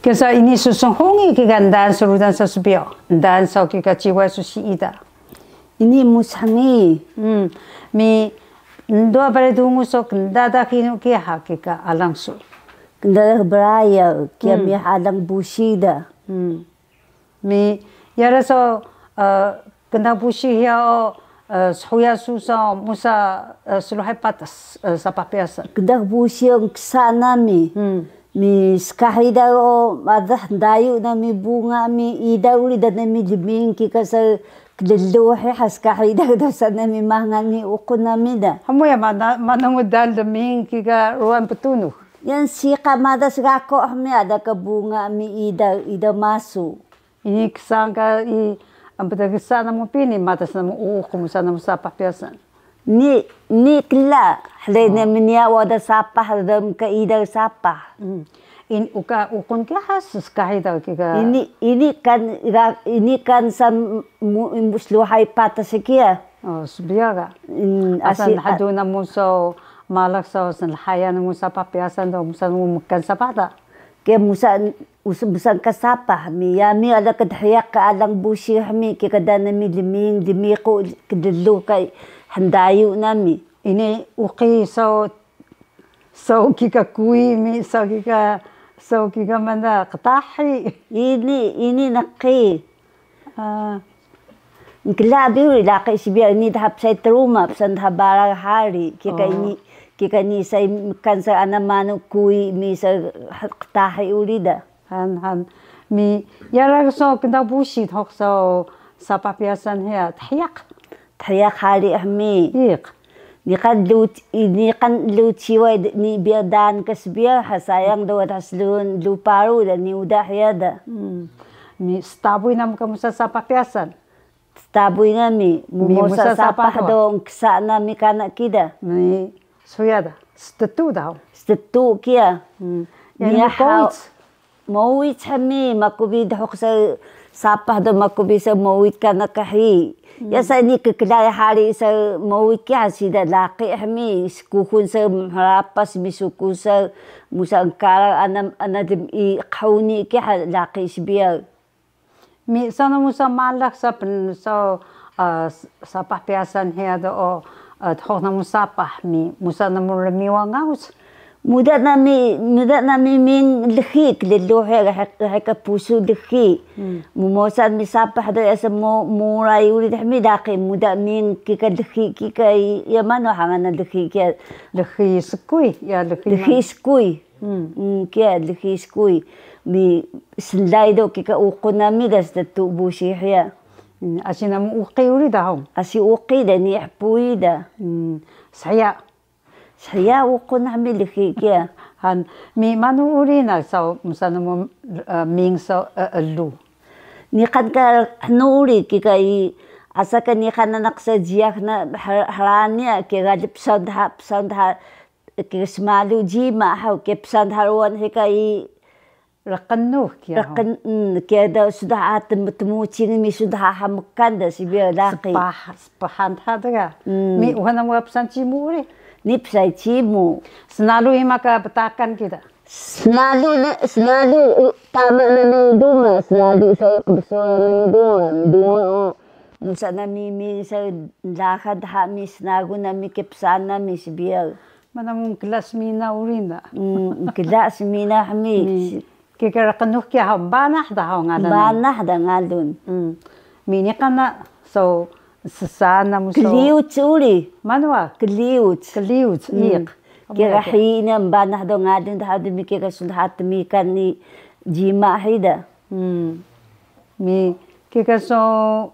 그래서 이니 수송홍이 기가 단서로단 서수비어 단서 기가 지와수 시이다. 이니 무상이 미 ndoa bare dungu so kendada kinu ki hakika alangsu. Kendada beraya kia mi halang busida. Mi yaraso kenda busi ya soya susa musa suluhai patas sa papiasa. Kenda busi ang sana mi skahida o madah dayu na mi bunga mi idauli da na mi liming kika sa Keluhi haskahida da sana mi mahangani ukunamida. Hamuya manangudal liming kika ruan petunuh. Yan sika madas gako mi ada kabunga mi ida masu. Ini kesangka ang patagisana mo pini matas na mo kumusta na mo sa papiasan. Ni kila halena minya wada sapah dam ka ida sapah. In ukon ka hasus kahida kika. Ini kan sa musluhay patasikya. Oh, subiyaga. Asan haduna mo so malak sa hayan mo sa papiasan do musan mo makan sa pata. Kaya musan kasapah mi ala kadhayak ka alang busi mi kaya kadana mi limi ko kadalo kay handayo nami. Ini uki so kika kui mi so kika manda katahi. Ini naki. Nkilabi uri laki sibiya ini dahap sa truma psan dahabara hari kika ni sa kansa anamano kui mi sa katahi uri da. Han mi yara so kenda busi thok so sa papiasan hiya tayak hari ahmi. Ni kan luciwa ni biadan kasbiya hasayang dawat haslun luparu da ni udah yada. Mi staboy nam kamusta sa papiasan. Staboy nami musa sapah dong sana mi kana kida. Mi suyada stetu daw. Stetu kia. Ni how mawit kami makubid hok sa sapah do makubid sa mawit kana kahi. Yasa ni kekelai hari sa mawit kia sida laki kami kuhun sa harapas misuku sa musa angkara anadim I kauni kia laki sibiya. Mi sana musa malak sa sa papiasan hiya do thok na musapah mi musa na muramiwa ngaus. Muda nami min lehik leluhe heka pusu lehi mumosan mi sapah do asa murai uri dami daki muda min kika lehi kika yamano hangana lehi kia lehi skui ya lehi skui kia lehi skui mi sendai do kika ukunami das tu busi hiya asina mu uqi uri daw asi uqi da ni pui da saya ukon kami leki kia han mi manu uri na sa musana mo ming sa lu ni kan ka nuri kika asa ka ni kan anak sa jiak na harania ke gadip sandha ke smalu jima ha ke sandharuan hika rakanu kia kia da sudah atem tumucing mi sudah hamkan da sibiya laki pahan daga mi uhana mo apsan cimuri Nipsay cimu. Senalu maka petakan kita. Senalu tama na ni duma. Senalu saya kebesaran ni duma. Musa na mi sa lakad ha mi senagu na mi kepsan na mi sibiya. Mana mong kelas mina urina. Kelas mina mi. Kikarakanuk kya ha banah da ngalun. Banah da ngalun. Mini ka na so sasana mo so. Kaliut uli. Manwa? Kaliut. Ik. Kira hina banah do ngadun da hadu mi kika sunhat mi kan ni jima hida. Mi kika so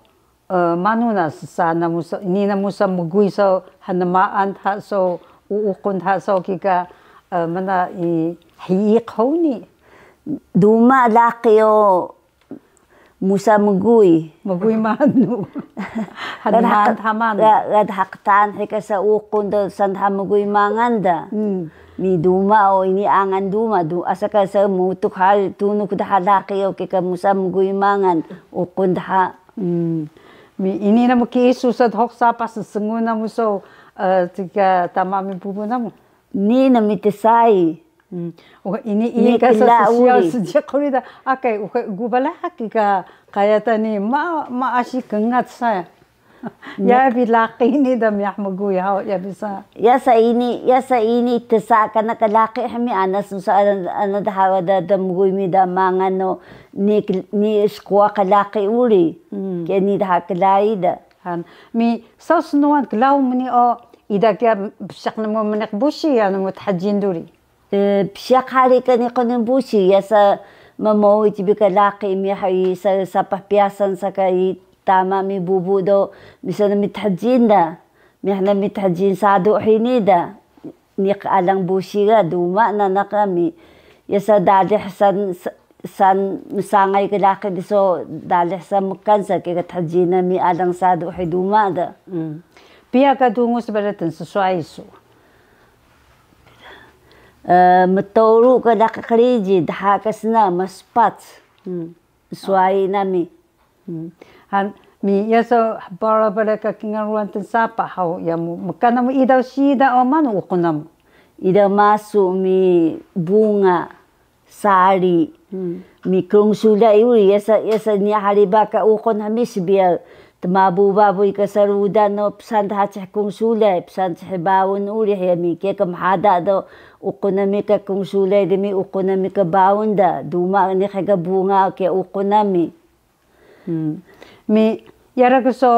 manuna sasana mo so. Ini na mo sa mugui so hanamaan ha so uukon ha so kika mana hiik ho ni. Duma laki o musa mugui manu hanaman haman gadhaktan hika sa ukon do sandha mugui manganda mi duma o ini angan duma asa ka sa mutuk hal tunuk da laki o kika musa mugui mangan ukon da mi ini na mo kisusad hok sa pasasunguna mo so tika tama mi pupunta mo ni na mitisay Ini ka sa sosial sejak kulit akai gubalah kika kaya tani maasi kengat saya. Ya bilaki ini dam ya maguya ya bisa. Ya sa ini tesa kana kalaki hami anas sa ana dahawa da damguy mi da mangano ni skwa kalaki uri. Kani da kalai da. Han mi sosnuan klaw mni o ida kya bshakna mo manak bushi ya no mutahajin duri. بشاق حالي كان يقولن بوشي يسا مموت بك لاقي ميحي سابح بياسن سكاي تامامي بوبو دو مثلا متحجين دا ميحنا متحجين سادو حيني دا نيق ألان بوشي غادو مانا نقامي يسا دالي حسن سان مسانغي كلاقي دسو دالي حسن مكانسا كي تحجينا مي ألان سادو حيدو ما دا بيا كدونغوس بلتن سسوايسو متورو كدا خريجي دحاكسنا مسبات سواي نامي هن مي يسو بارا بلك كينغروان تنسابا هاو يامو مكانا مو إيدا وشيدا أو مانو وقنام إذا ماسو مي بونغا ساري مي كرونسولا يوري يسا نيحاري باكا وقن هميس بيا تمابو بابو يكسرو no بسان تحتح كونسولا بسان تحباون أولي هيامي كيكا محادا دو ukunamika kungsulay dimi ukunamika baunda duma ni kaya bunga kaya ukunami mi yara ko so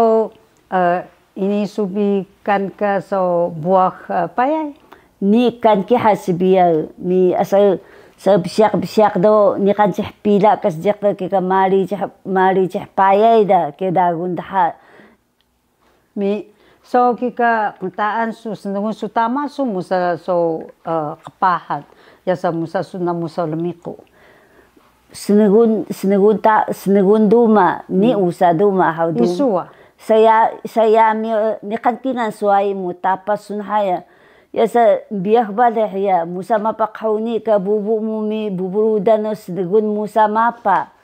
ini subi kan ka so buah payay ni kan ki hasbiya mi asal sa bisyak do ni kan pila kas jak ka mari payay da kaya dagunda mi so kika kuntaan su senungun su tama su musa so kapahat ya sa musa su na musa lemiko senungun duma ni usa duma how do isua saya mi ni kankinan suai mutapa sunhaya ya sa biyak bale ya musa mapakhauni ka bubu mumi buburudan senungun musa mapa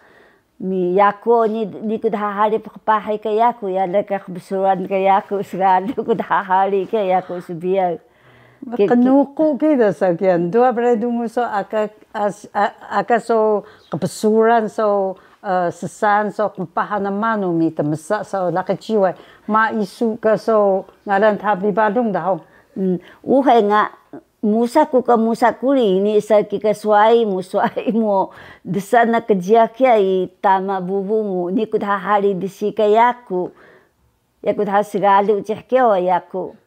mi yako ni kudahari pakai ke yako ya leka kebesuran ke yako segala kudahari ke yako sebiar kenuku kita sekian dua beredungu so aka so kebesuran so sesan so kepahana manu mi temesa so laki jiwa ma isu ke so ngalan tabi badung dah uhai nga musaku ka musakuri ini sa kika suai mo desana kerja kia tama bubu mu ni kudha hari disi ka yaku kudha segala uceh kia yaku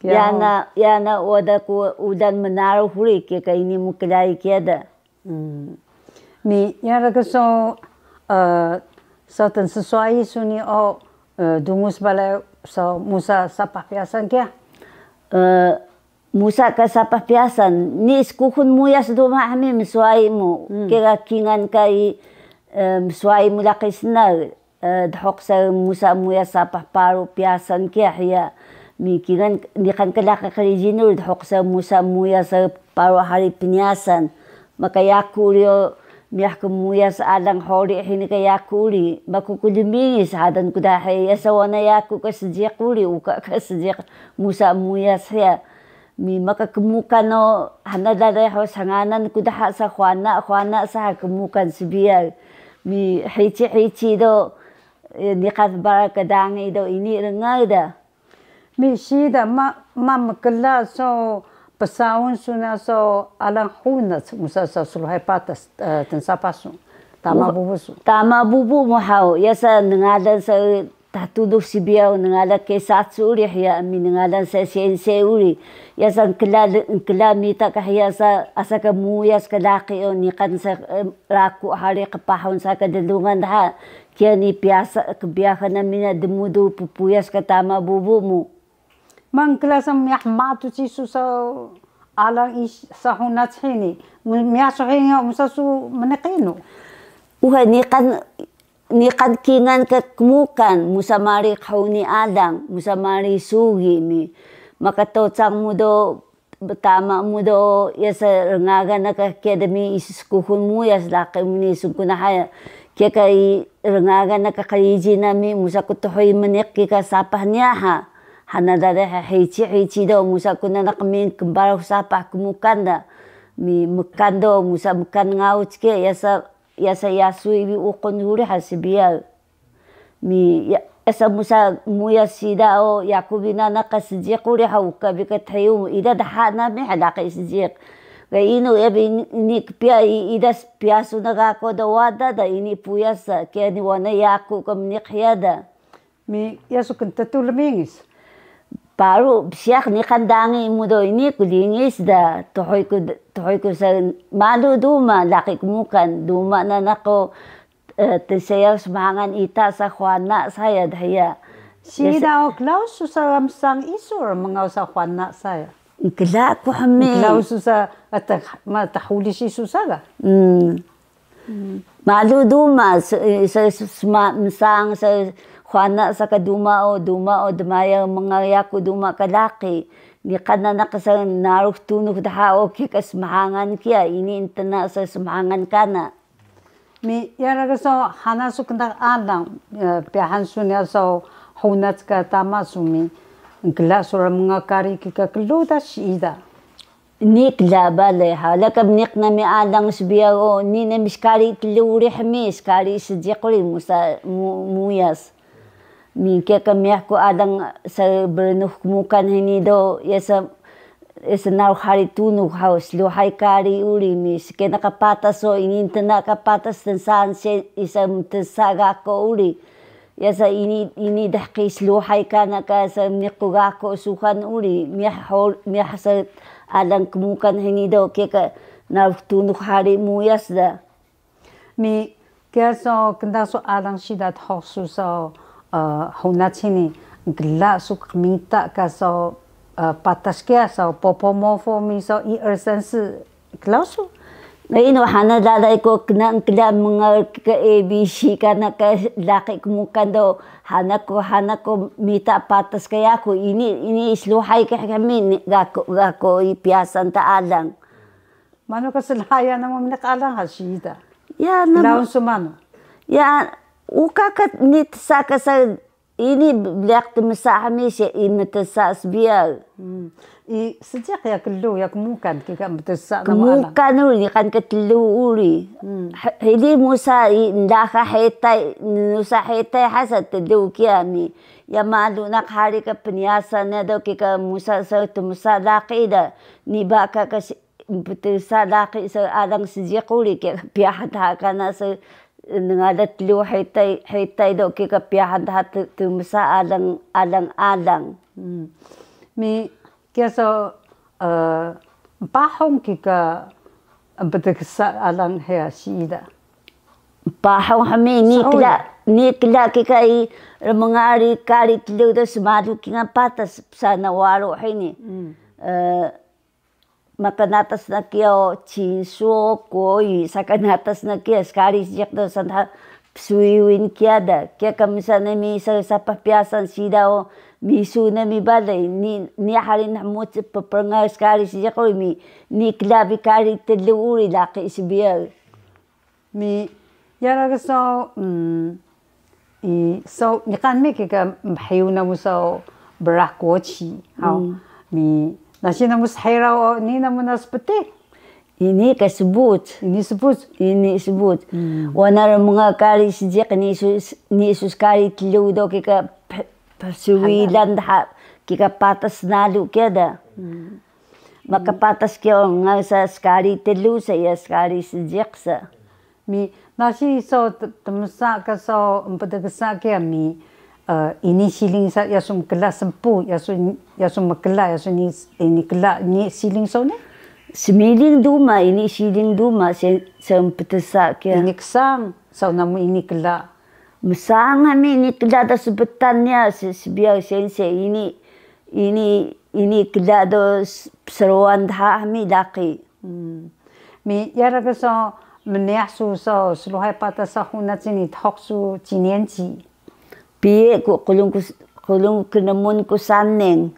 yana oda ku udan menaruh huri kika ini mukelai kia da mi yara ka so tan sesuai suni o dungus balai so musa sapah piasan kia Musa ka sa papiasan ni iskuhun mo ya sa duma kami miswai mo kaya kingan kay miswai mo lakis na dhok sa musa mo ya sa paparo piasan kaya hiya mi kingan ni kan kalaka karijinur dhok sa musa mo ya sa paro hari pinyasan makayakuriyo miyak mo ya sa alang hori hini kayakuri makukulimi sa hadan kudahay sa wana yaku ka sajikuri uka ka sajik musa mo ya siya mi makakemukan no hanadada ho sanganan kudaha sa khwana sa kemukan sibiar mi hici do ni qad barakadangi do ini rengada mi sida ma makala so pasaun suna so alang huna musa sa sulhay patas tensapasu tama bubu mo hau yasa ngalan sa tatuduk sibiaw ngala ke satsuri ya mi ngalan sa sense uri ya san kala mita ka ya sa asa ka muyas ka laki o ni kan sa raku hari kapahon sa kadalungan ha kaya ni piasa kabiyakan na mina demudo pupuyas ka tama bubu mo mang klasam yahmatu chisu sa alang is sa hunat hini miyaso hinga musasu manakino ni kan kingan ka kemukan musamari kauni adang musamari sugi mi makatocang mo do betama mo do yasa rengaga na ka kedemi iskuhun mo yas laki muni sungkunahaya kaya kay rengaga na kakariji nami musakutohoy manik kika sapah niya ha hanadada hici do musakunana kami kembara sapah kemukan da mi mekando musa mekan ngaut ke yasa yasui bi ukon huri hasibia mi esa musa muya sida o yakubina na kasijik uri hauka bi kathayu ida dahana mi halaka isijik ga ino ebi ni pia ida piasu naga ko da wada da ini puyasa ke ni wana yaku kam ni khiyada mi yasu kenta tulmingis baru siak ni kandangi mudo ini kulingis da tohoy ko sa malu duma laki kumukan duma na nako tesaya semangan ita sa Juana saya daya sida o Klaus sa amsang isur mga sa Juana saya kila ko hami Klaus sa ma tahuli si susaga malu duma sa misang sa Juana sa kaduma o dumaya mga yaku duma kalaki ni kana nakasa naruk tunuk dahao kikas mahangan kia ini intana sa semangan kana mi yara so hana su kanda alang piahan sunya so honat ka tama sumi ngla sura mga kari kika kluda shida nik la bale hala kab nik na mi alang sbiya o ni na miskari tluri hmi skari sjiqri musa muyas mi ke kam ko alang sa bernuh mukan hini do yasa na hari tunu haus lo hai kari uri mis ke nakapatas so ininta nakapatas tensan se isam tsaga ko uri yasa ini dahkis lo hai kana ka sa nikuga ko sukan uri mi hasa alang kumukan hini do ke ka na tunu hari muyas da mi ke so kenda so alang sidat hosu so honachini gla su minta ka so patas kia so popomofo mi so I ersense klausu ngayon hana dalay ko kena mga ka ABC kana ka laki kumukan do hana ko mita patas kaya ko ini isluhay kami gako ipiasan ta alang mano ka silhaya na mo minakalang hasida ya klausu mano ya uka ka nit sa ini black temsahami si imetesas biar I sejak ya kelu ya kemukan kika metesa kemukan uri kan ketelu uri hili musa ndaka hetai nusa hetai hasat telu kiami ya malu nak hari ka penyasan do kika musa sa temsa laqida ni baka ka betesa laqi sa alang sejak uri ke piahata kana sa ngadat lu hetai do kika piahan hat tumsa alang mi kiaso pahong kika beteksa alang hea sida pahong hami ni kila kika I mengari kari telu do semadu kinga patas sana waro hini makanatas na kyo chinso koi sakanatas na kya skari sijak do santa suiwin kiada kya kamisa na mi sa papiasan sida o misu na mi balay ni hari na mutsi papranga skari sijak o ni klabi kari teluri laki isibiyag mi yara so so ni kan mi kika mahiw na mo so barakochi mi nasi namus hairaw ni namunas pati ini kasebut ini sebut wana mga kari sijak ni sus kari telu do kika pasuwilan da kika patas nalu keda maka patas kyo nga sa skari telu sa ya skari sijak sa mi nasi so temsa ka so mpedagsa kya mi ini siling sa yasum kelas sempu yasum makela yasum ini kela ni siling so ne semiling duma ini siling duma sempetesa kya ini kesang so namu ini kela mesang kami ini kela da sebutannya sebiar sense ini kela do seruan dah kami laki mi yara ka so menyasu so seluhai patah sa hunat sini thoksu 几年级 Pie ko kulung kenamun ko saneng.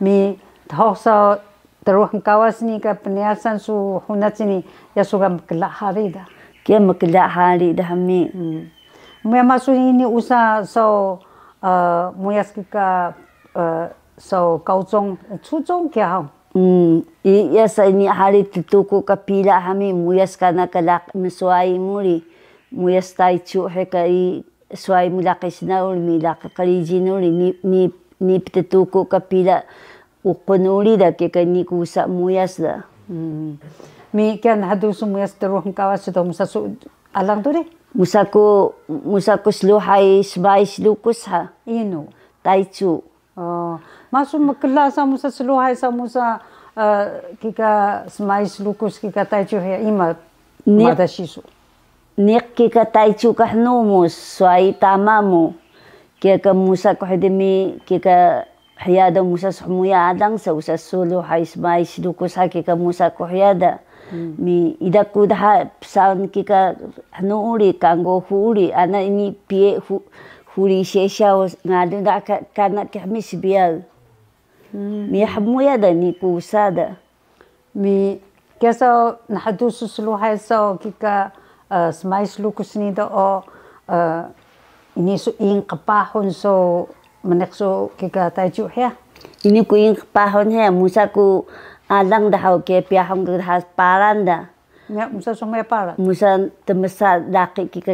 Mi thoksa terus kawas ni ka penyasan su hunat sini ya suka makela hari dah. Kia makela hari dah mi. Maya masuk ini usaha so muyas kita so 高中初中 kia hong Yasa ini hari tutuku kapila kami muyas kana kalak misuai muri muyas tai chu heka I suai mulakis na uli milaka kalijin uli ni tutuku kapila ukunuli da keka ni kusa muyas da. Mi kian hadusu muyas teruhang kawas itu musasu alang tu deh. Musaku sluhai sbais lukus ha. Inu. Tai chu. Oh, masuk makela sa musa sluhai sa musa kika smais lukus kika taichu ya ima mada shisu. Nik kika taichu kahnumus suai tamamu kika musa kohedemi kika hayada musa sumuya adang sa usa sluhai smais lukus ha kika musa kohiyada mi idaku dah saun kika hanuri kanggo huri ana ini pie huri shesha ngadu da kana kami sibial mi hamuya da ni kusada mi kesa nahadusu sluhai sa kika smais lukus ni da o ini su ing kapahon so menekso kika taichu ya ini ku ing kapahon ya musaku alang dah ke piahong dah paranda ya musa somaya para musa temesa laki kika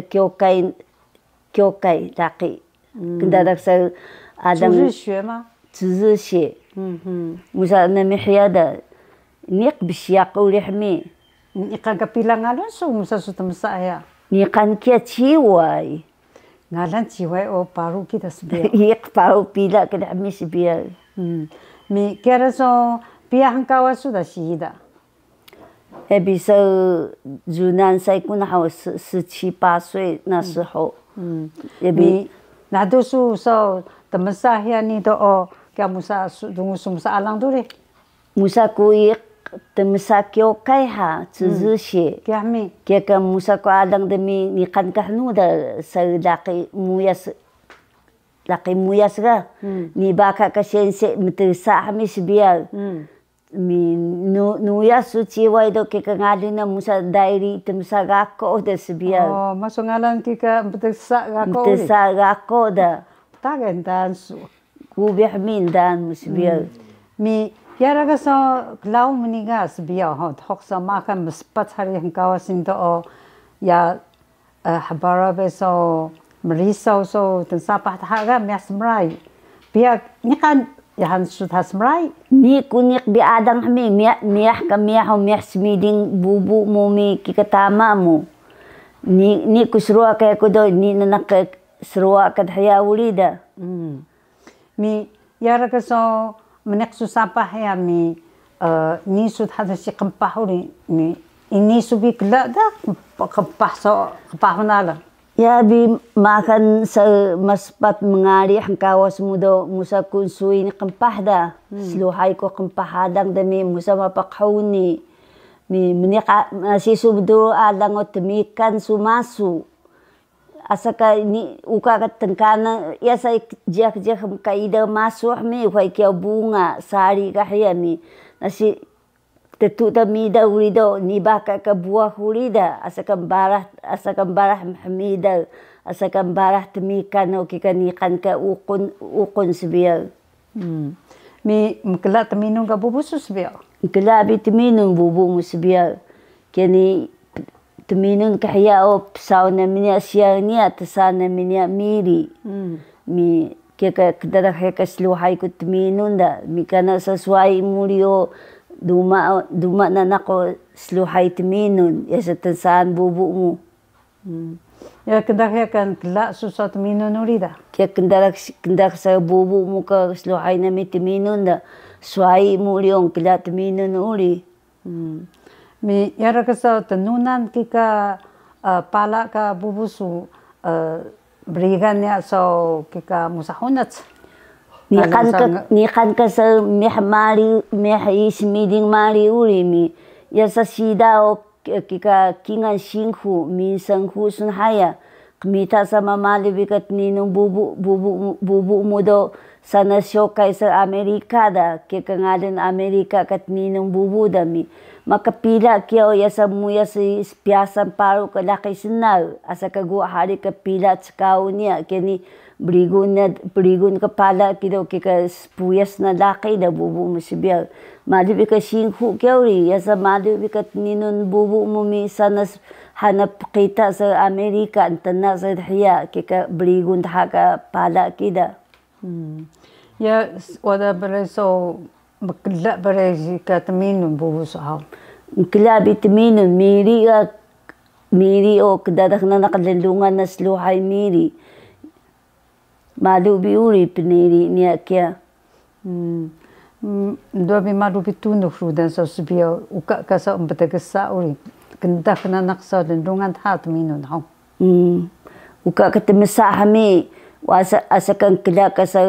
kyokai laki kendadak sa alang 日学吗？ 日学musa na mihyada nik bisyak ulihmi ikan kapila ngalan so musa su temesa ya nikan kia ciwai ngalan ciwai o paru kita sebiar ik paru pila kada mi sebiar mi kera so piahang kawas sudah sihida bisa Junan saya kuna hao 17、18岁那时候mi nadusu so temesa ya ni do o kya musa dungu sumsa alang dure musa ku ik temesa kyo kai ha zhi xie kya mi kya ka musa ko alang demi ni kan kahnu da sa laki muyas ga ni baka ka sense mtesa hami sibial mi nuya su ciwai do kika ngali na musa dairi temsa gako da sibial oh masuk ngalan kika mtesa gako da tagen dan su kubih min dan musbial mi yara ga so klau miniga sbiya ho thok sa makan mispat hari hangkawasin do o ya habara be so meriso so tensa pa ga mesmrai biak ni kan yahan su tasmrai ni kunik bi adang hami miah ka miah ho miah smiding bubu mumi kikatama mo ni kusrua kaya ko do ni nanak srua kad haya ulida mi yara ka so menek su sapah ya mi ni su hada si kempah uri mi ini su bi kla da kempah so kempah nala ya bi makan sa maspat mengari hangkawas mudo musa kunsui ni kempah da sluhay ko kempah hadang dami musa mapakhauni mi menika si subdo adang otmikan sumasu asaka ni uka ka tengkana ya sai jak kaida masuk mi wai kia bunga sari kahya mi nasi tetu da mi da urido ni baka ka buah urida asaka barah hamida asaka barah temikan o kikanikan ka ukon sibial mi mkela teminung ka bubu susbial mkela bi teminung bubu musbial kini teminun kahya o sauna minya siangnya tasana minya miri mi keka kedara heka sluhai ku teminun da mi kana sesuai mulio duma na nako sluhai teminun ya setasan bubu mu ya kedara kan kela susah teminun urida ke kendara sa bubu mu ka sluhai na mi teminun da suai mulio kela teminun uri mi yara ka sa tenunan kika pala ka bubusu brigannya so kika musahunat ni kan ka sa mehis miding mari uri mi ya sa sida o kika kingan singhu min sanghu sun haya kmita sa mamali bikat ninong bubu mudo sa nasyo kay sa Amerika da kika ngalan Amerika kat ninong bubu da mi makapila kyo ya sa muya si piasan paru ka laki sinal asa ka gua hari kapila tskau niya kini berigun kepala kita kita puyas na laki da bubu masibia madu bika singhu keuri yasa madu bika ninun bubu mumi sana hanap kita sa Amerika antana sa hiya kita berigun haka pala kita ya wada bare so makla bare ka taminun bubu sa kila bitaminun miri o kadadak na nakadalungan na sluhay miri malubi uri piniri niya kya dobi malubi tunuk rudan sa subia uka kasa umpatagasa uri kendak na naksa dalungan hat minun hau uka katamasa hami wasa asakan kila kasa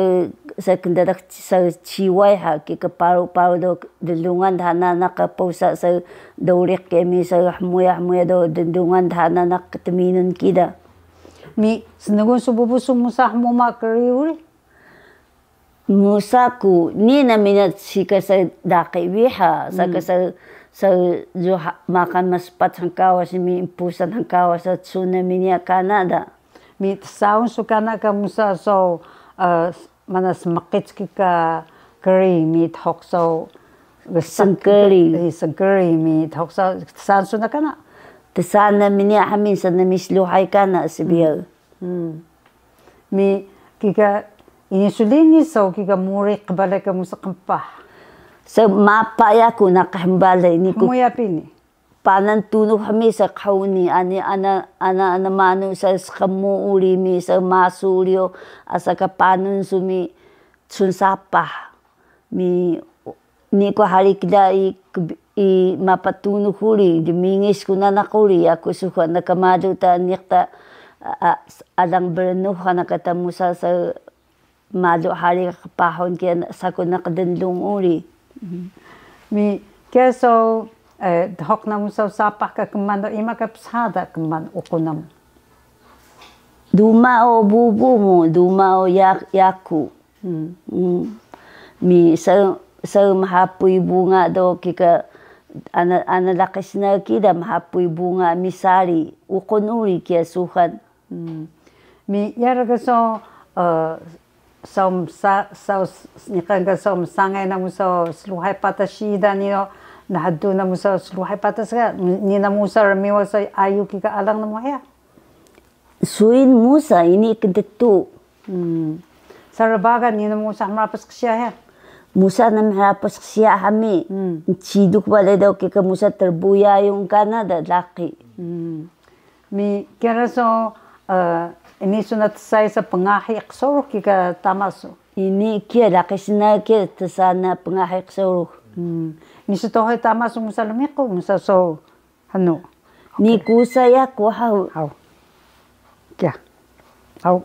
sa kendadak sa chiwai ha kika paru do dalungan dhana nakapausa sa daurik kemi sa hmuya do dalungan dhana nakataminun kida mi senagun sububu sumusah mo makariuri musaku ni na minat sika sa daki wiha sa kasa sa jo makan maspat hangkawa si mi impusan hangkawa sa tsunami niya Canada mi saun sukana ka musa so manas makitski ka curry meat hokso sangkari meat hokso sansu na kana tasana minya hamin sa namisluhay kana sibiya mi kika inisulini so kika muri kabala ka musa kampah sa mapaya ko nakahambala ini ko muya pini panan tunog kami sa kauni ana manu sa kamu uli mi sa masulyo asa kapanon sumi sunsapa mi ni ko hari kida i mapatunog uli dimingis ko na nakuri ako suka nakamado ta nikta alang berno kana katamu sa malo hari kapahon kaya sa ko nakadanlong uli mi keso hok na musa sapah ka kemano ima ka psada keman ukunam duma o bubu mo duma o yaku mi sa mahapoy bunga do kika analakis na kida mahapoy bunga misari ukunuri kaya suhan mi yara ka so nikan ka so sangay na musa sluhay patashida niyo nahadu na musa sluhay patas ka ni na musa ramiwa sa ayu kika alang na muhaya suin musa ini kedetu sarabaga ni na musa marapas kasya ya musa na marapas kasya hami chiduk wala daw kika musa terbuya yung Canada laki mi kira so ini sunat say sa pangahi aksoro kika tamaso ini kia laki sina kia tasana pangahi aksoro ni sa tohoy tama sa musa lumiko musa so ano ni kusa ya ko hau kya hau